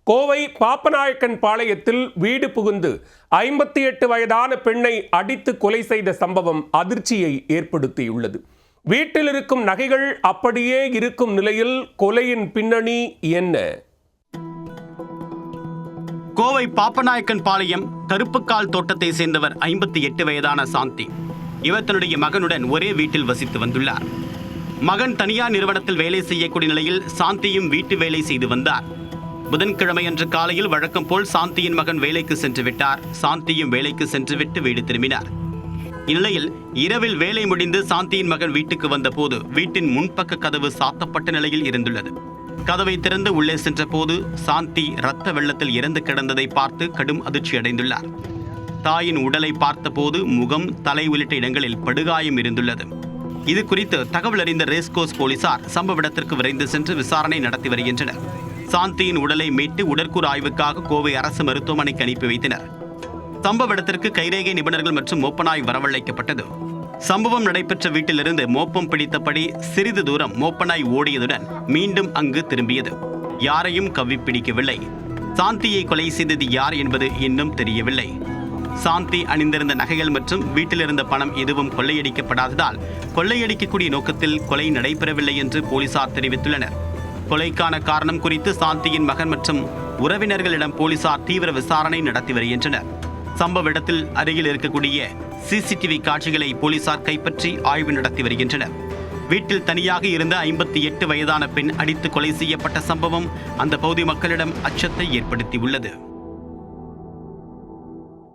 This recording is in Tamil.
கோவை பாப்பநாயக்கன் பாளையத்தில் வீடு புகுந்து 58 வயதான பெண்ணை அடித்து கொலை செய்த சம்பவம் அதிர்ச்சியை ஏற்படுத்தியுள்ளது. வீட்டில் இருக்கும் நகைகள் அப்படியே இருக்கும் நிலையில் கொலையின் பின்னணி என்ன? கோவை பாப்பநாயக்கன் பாளையம் கருப்புக்கால் தோட்டத்தை சேர்ந்தவர் 58 வயதான சாந்தி. இவர் தன்னுடைய மகனுடன் ஒரே வீட்டில் வசித்து வந்துள்ளார். மகன் தனியார் நிறுவனத்தில் வேலை செய்யக்கூடிய நிலையில் சாந்தியும் வீட்டு வேலை செய்து வந்தார். புதன்கிழமை அன்று காலையில் வழக்கம் போல் சாந்தியின் மகன் வேலைக்கு சென்று விட்டார். சாந்தியும் வேலைக்கு சென்றுவிட்டு வீடு திரும்பினார். இந்நிலையில் இரவில் வேலை முடிந்து சாந்தியின் மகன் வீட்டுக்கு வந்தபோது வீட்டின் முன்பக்க கதவு சாத்தப்பட்ட நிலையில் இருந்துள்ளது. கதவை திறந்து உள்ளே சென்ற போது சாந்தி இரத்த வெள்ளத்தில் இறந்து கிடந்ததை பார்த்து கடும் அதிர்ச்சி அடைந்துள்ளார். தாயின் உடலை பார்த்தபோது முகம், தலை உள்ளிட்ட இடங்களில் படுகாயம் இருந்துள்ளது. இது குறித்து தகவல் அறிந்த ரேஸ்கோர்ஸ் போலீசார் சம்பவ இடத்திற்கு விரைந்து சென்று விசாரணை நடத்தி வருகின்றனர். சாந்தியின் உடலை மீட்டு உடற்கூறு ஆய்வுக்காக கோவை அரசு மருத்துவமனைக்கு அனுப்பி வைத்தனர். சம்பவ இடத்திற்கு கைரேகை நிபுணர்கள் மற்றும் மோப்பநாய் வரவழைக்கப்பட்டது. சம்பவம் நடைபெற்ற வீட்டிலிருந்து மோப்பம் பிடித்தபடி சிறிது தூரம் மோப்பநாய் ஓடியதுடன் மீண்டும் அங்கு திரும்பியது. யாரையும் கவ்விப்பிடிக்கவில்லை. சாந்தியை கொலை செய்தது யார் என்பது இன்னும் தெரியவில்லை. சாந்தி அணிந்திருந்த நகைகள் மற்றும் வீட்டிலிருந்த பணம் எதுவும் கொள்ளையடிக்கப்படாததால் கொள்ளையடிக்கக்கூடிய நோக்கத்தில் கொலை நடைபெறவில்லை என்று போலீசார் தெரிவித்துள்ளனர். கொலைக்கான காரணம் குறித்து சாந்தியின் மகன் மற்றும் உறவினர்களிடம் போலீசார் தீவிர விசாரணை நடத்தி வருகின்றனர். சம்பவ இடத்தில் அருகில் இருக்கக்கூடிய சிசிடிவி காட்சிகளை போலீசார் கைப்பற்றி ஆய்வு நடத்தி வருகின்றனர். வீட்டில் தனியாக இருந்த 58 வயதான பெண் அடித்து கொலை செய்யப்பட்ட சம்பவம் அந்த பகுதி மக்களிடம் அச்சத்தை ஏற்படுத்தியுள்ளது.